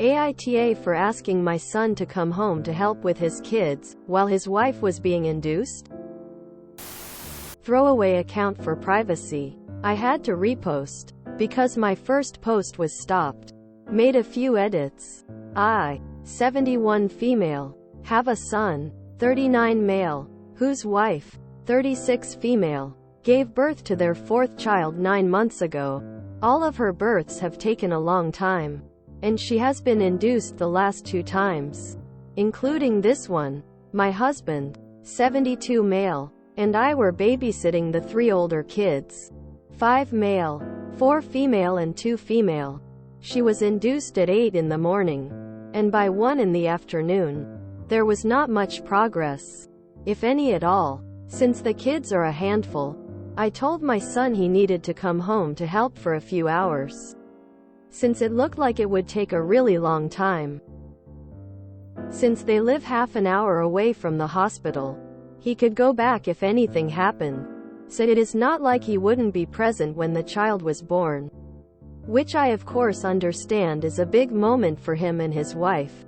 AITA for asking my son to come home to help with his kids, while his wife was being induced? Throwaway account for privacy. I had to repost, because my first post was stopped. Made a few edits. I, 71 female, have a son, 39 male, whose wife, 36 female, gave birth to their fourth child 9 months ago. All of her births have taken a long time, and she has been induced the last 2 times, including this one. My husband, 72 male, and I were babysitting the 3 older kids, 5 male, 4 female and 2 female. She was induced at 8 in the morning, and by 1 in the afternoon, there was not much progress, if any at all. Since the kids are a handful, I told my son he needed to come home to help for a few hours, since it looked like it would take a really long time. Since they live half an hour away from the hospital, he could go back if anything happened, so it is not like he wouldn't be present when the child was born. Which I of course understand is a big moment for him and his wife.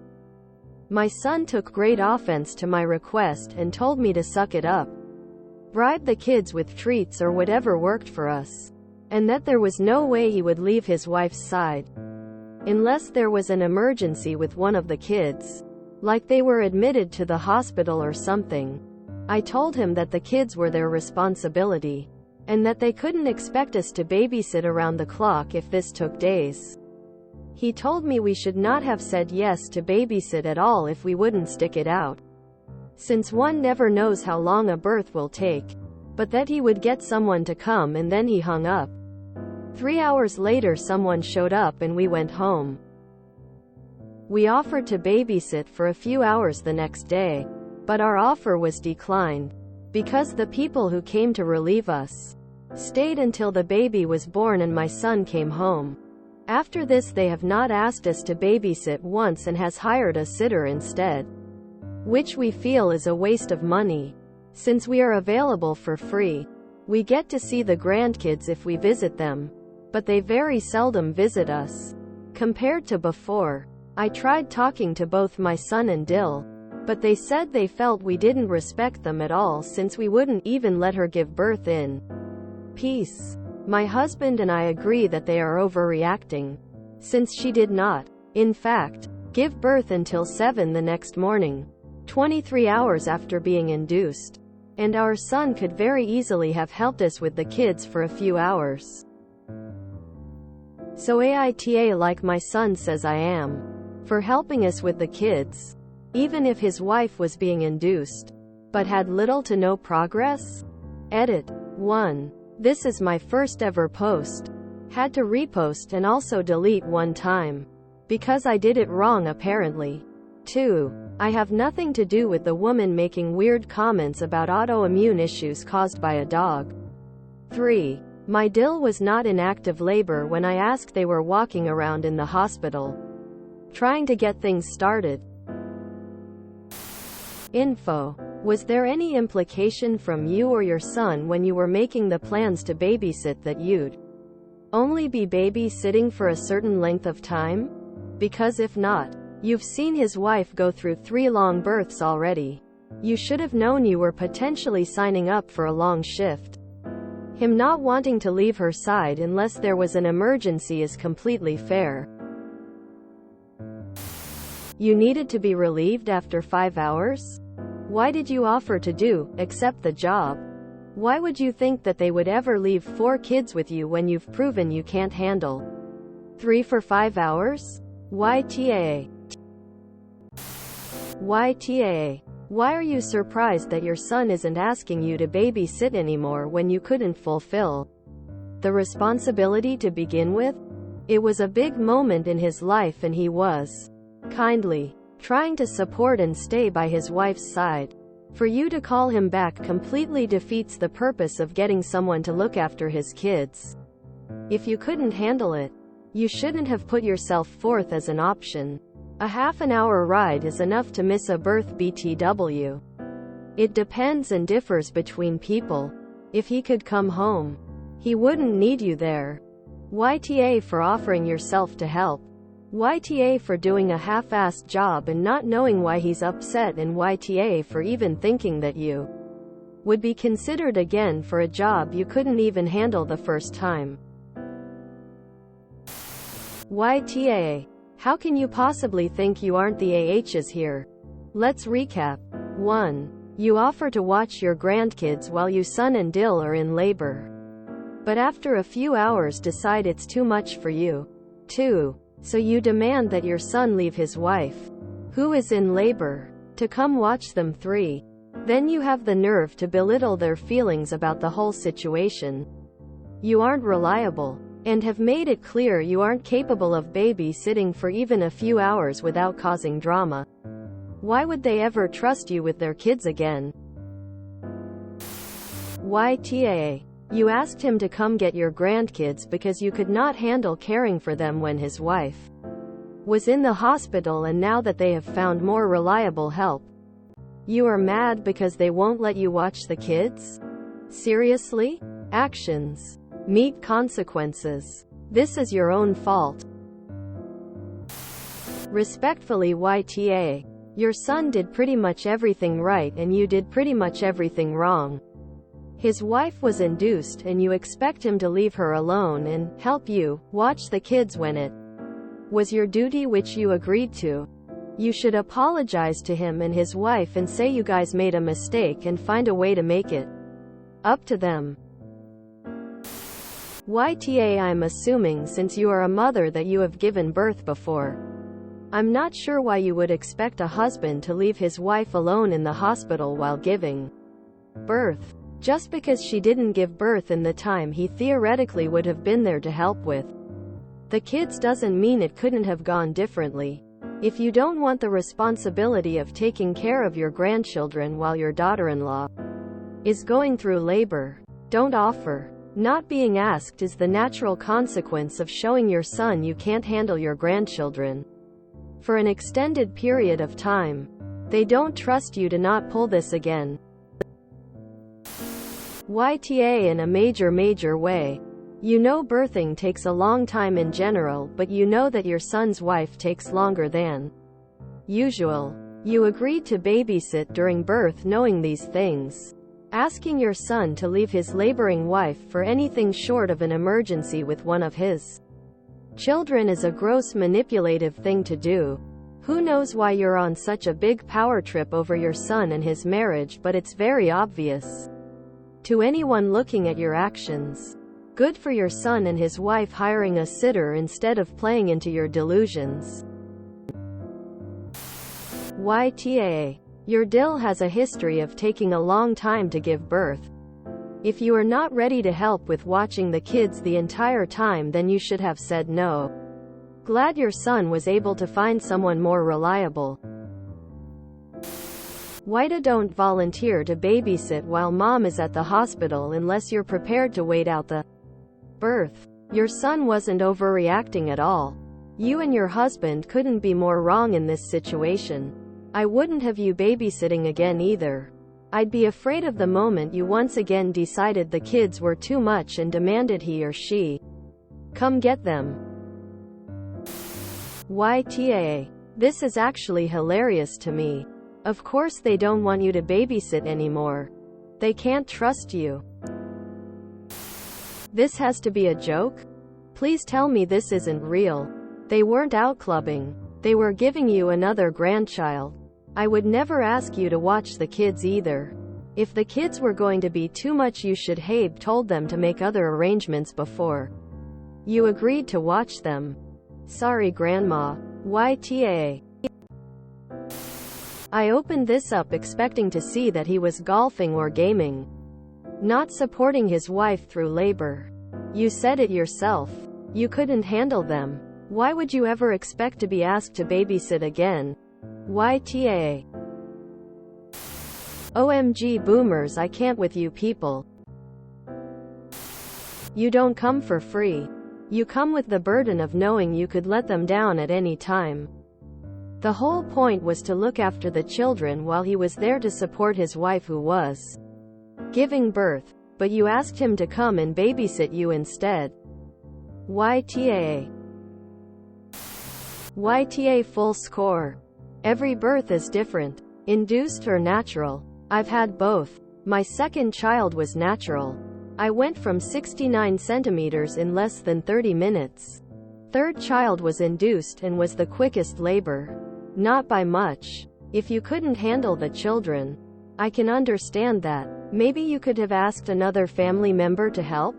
My son took great offense to my request and told me to suck it up, bribe the kids with treats or whatever worked for us, and that there was no way he would leave his wife's side, unless there was an emergency with one of the kids, like they were admitted to the hospital or something. I told him that the kids were their responsibility, and that they couldn't expect us to babysit around the clock if this took days. He told me we should not have said yes to babysit at all if we wouldn't stick it out, since one never knows how long a birth will take, but that he would get someone to come, and then he hung up. 3 hours later someone showed up and we went home. We offered to babysit for a few hours the next day, but our offer was declined, because the people who came to relieve us stayed until the baby was born and my son came home. After this they have not asked us to babysit once and has hired a sitter instead, which we feel is a waste of money, since we are available for free. We get to see the grandkids if we visit them, but they very seldom visit us, compared to before. I tried talking to both my son and Dill, but they said they felt we didn't respect them at all since we wouldn't even let her give birth in peace. My husband and I agree that they are overreacting, since she did not, in fact, give birth until 7 the next morning, 23 hours after being induced, and our son could very easily have helped us with the kids for a few hours. So AITA, like my son says I am, for helping us with the kids, even if his wife was being induced, but had little to no progress? Edit. 1. This is my first ever post. Had to repost and also delete one time, because I did it wrong apparently. 2. I have nothing to do with the woman making weird comments about autoimmune issues caused by a dog. 3. My Dill was not in active labor when I asked. They were walking around in the hospital, trying to get things started. Info. Was there any implication from you or your son when you were making the plans to babysit that you'd only be babysitting for a certain length of time? Because if not, you've seen his wife go through 3 long births already. You should have known you were potentially signing up for a long shift. Him not wanting to leave her side unless there was an emergency is completely fair. You needed to be relieved after 5 hours? Why did you offer to accept the job? Why would you think that they would ever leave 4 kids with you when you've proven you can't handle 3 for 5 hours? YTA. Why are you surprised that your son isn't asking you to babysit anymore when you couldn't fulfill the responsibility to begin with? It was a big moment in his life and he was kindly trying to support and stay by his wife's side. For you to call him back completely defeats the purpose of getting someone to look after his kids. If you couldn't handle it, you shouldn't have put yourself forth as an option. A half-an-hour ride is enough to miss a birth BTW. It depends and differs between people. If he could come home, he wouldn't need you there. YTA for offering yourself to help. YTA for doing a half-assed job and not knowing why he's upset, and YTA for even thinking that you would be considered again for a job you couldn't even handle the first time. YTA. How can you possibly think you aren't the AHs here? Let's recap. 1. You offer to watch your grandkids while you son and Dill are in labor. But after a few hours decide it's too much for you. 2. So you demand that your son leave his wife, who is in labor, to come watch them. 3. Then you have the nerve to belittle their feelings about the whole situation. You aren't reliable, and have made it clear you aren't capable of babysitting for even a few hours without causing drama. Why would they ever trust you with their kids again? YTA. You asked him to come get your grandkids because you could not handle caring for them when his wife was in the hospital, and now that they have found more reliable help, you are mad because they won't let you watch the kids? Seriously? Actions meet consequences. This is your own fault. Respectfully, YTA. Your son did pretty much everything right and you did pretty much everything wrong. His wife was induced and you expect him to leave her alone and help you watch the kids when it was your duty, which you agreed to. You should apologize to him and his wife and say you guys made a mistake and find a way to make it up to them. YTA. I'm assuming since you are a mother that you have given birth before. I'm not sure why you would expect a husband to leave his wife alone in the hospital while giving birth. Just because she didn't give birth in the time he theoretically would have been there to help with the kids doesn't mean it couldn't have gone differently. If you don't want the responsibility of taking care of your grandchildren while your daughter-in-law is going through labor, don't offer. Not being asked is the natural consequence of showing your son you can't handle your grandchildren for an extended period of time. They don't trust you to not pull this again. YTA. In a major way. You know birthing takes a long time in general, but you know that your son's wife takes longer than usual. You agreed to babysit during birth knowing these things. Asking your son to leave his laboring wife for anything short of an emergency with one of his children is a gross manipulative thing to do. Who knows why you're on such a big power trip over your son and his marriage, but it's very obvious to anyone looking at your actions. Good for your son and his wife hiring a sitter instead of playing into your delusions. YTA. Your Dill has a history of taking a long time to give birth. If you are not ready to help with watching the kids the entire time, then you should have said no. Glad your son was able to find someone more reliable. YTA. Don't volunteer to babysit while mom is at the hospital unless you're prepared to wait out the birth. Your son wasn't overreacting at all. You and your husband couldn't be more wrong in this situation. I wouldn't have you babysitting again either. I'd be afraid of the moment you once again decided the kids were too much and demanded he or she come get them. YTA. This is actually hilarious to me. Of course they don't want you to babysit anymore. They can't trust you. This has to be a joke? Please tell me this isn't real. They weren't out clubbing. They were giving you another grandchild. I would never ask you to watch the kids either. If the kids were going to be too much, you should have told them to make other arrangements before you agreed to watch them. Sorry, Grandma. YTA. I opened this up expecting to see that he was golfing or gaming, not supporting his wife through labor. You said it yourself. You couldn't handle them. Why would you ever expect to be asked to babysit again? YTA. OMG boomers, I can't with you people. You don't come for free. You come with the burden of knowing you could let them down at any time. The whole point was to look after the children while he was there to support his wife who was giving birth. But you asked him to come and babysit you instead. YTA. YTA full score. Every birth is different. Induced or natural? I've had both. My second child was natural. I went from 69 centimeters in less than 30 minutes. Third child was induced and was the quickest labor. Not by much. If you couldn't handle the children, I can understand that. Maybe you could have asked another family member to help?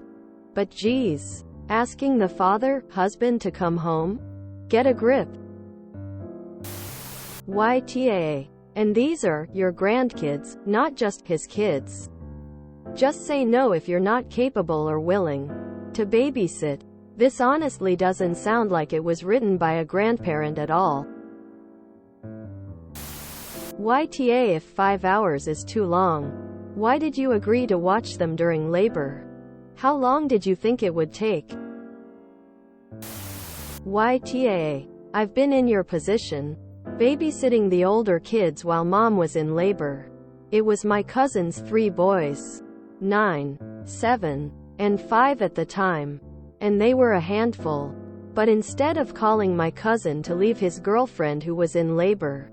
But geez. Asking the father, husband to come home? Get a grip. YTA. And these are your grandkids, not just his kids. Just say no if you're not capable or willing to babysit. This honestly doesn't sound like it was written by a grandparent at all. YTA. If 5 hours is too long, why did you agree to watch them during labor? How long did you think it would take? YTA. I've been in your position, babysitting the older kids while mom was in labor. It was my cousin's 3 boys, 9, 7, and 5 at the time, and they were a handful. But instead of calling my cousin to leave his girlfriend who was in labor,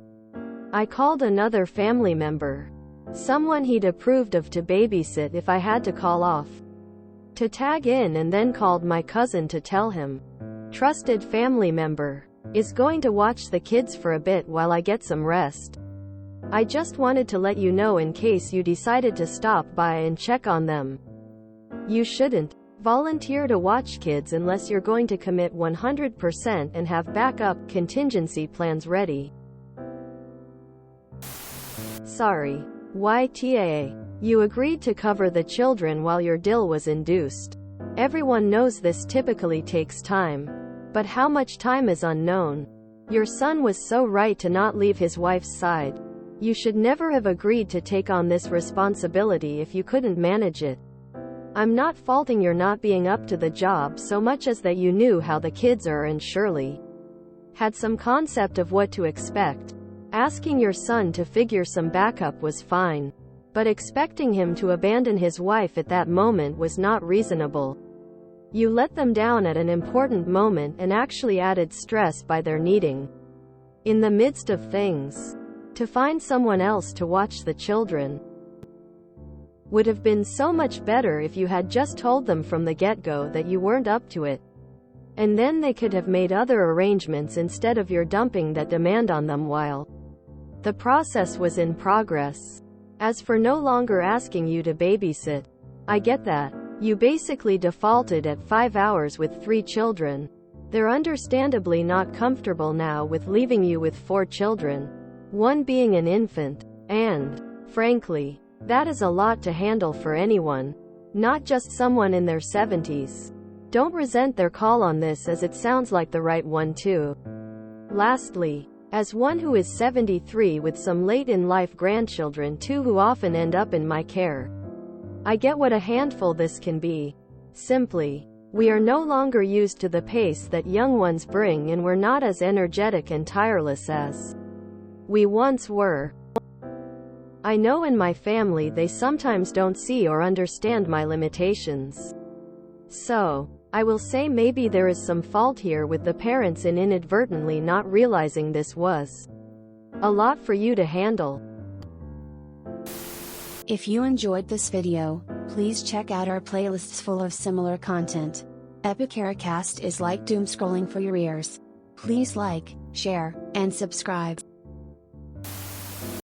I called another family member, someone he'd approved of, to babysit if I had to call off, to tag in, and then called my cousin to tell him, trusted family member is going to watch the kids for a bit while I get some rest. I just wanted to let you know in case you decided to stop by and check on them. You shouldn't volunteer to watch kids unless you're going to commit 100% and have backup contingency plans ready. Sorry. YTA. You agreed to cover the children while your deal was induced. Everyone knows this typically takes time. But how much time is unknown. Your son was so right to not leave his wife's side. You should never have agreed to take on this responsibility if you couldn't manage it. I'm not faulting your not being up to the job so much as that you knew how the kids are and surely had some concept of what to expect. Asking your son to figure some backup was fine, but expecting him to abandon his wife at that moment was not reasonable. You let them down at an important moment and actually added stress by their needing, in the midst of things, to find someone else to watch the children. Would have been so much better if you had just told them from the get-go that you weren't up to it. And then they could have made other arrangements instead of your dumping that demand on them while the process was in progress. As for no longer asking you to babysit, I get that. You basically defaulted at 5 hours with 3 children. They're understandably not comfortable now with leaving you with 4 children, one being an infant. And, frankly, that is a lot to handle for anyone, not just someone in their 70s. Don't resent their call on this, as it sounds like the right one too. Lastly, as one who is 73 with some late-in-life grandchildren too who often end up in my care, I get what a handful this can be. Simply, we are no longer used to the pace that young ones bring, and we're not as energetic and tireless as we once were. I know in my family they sometimes don't see or understand my limitations. So, I will say maybe there is some fault here with the parents in inadvertently not realizing this was a lot for you to handle. If you enjoyed this video, please check out our playlists full of similar content. AmITheAsshole is like doom scrolling for your ears. Please like, share, and subscribe.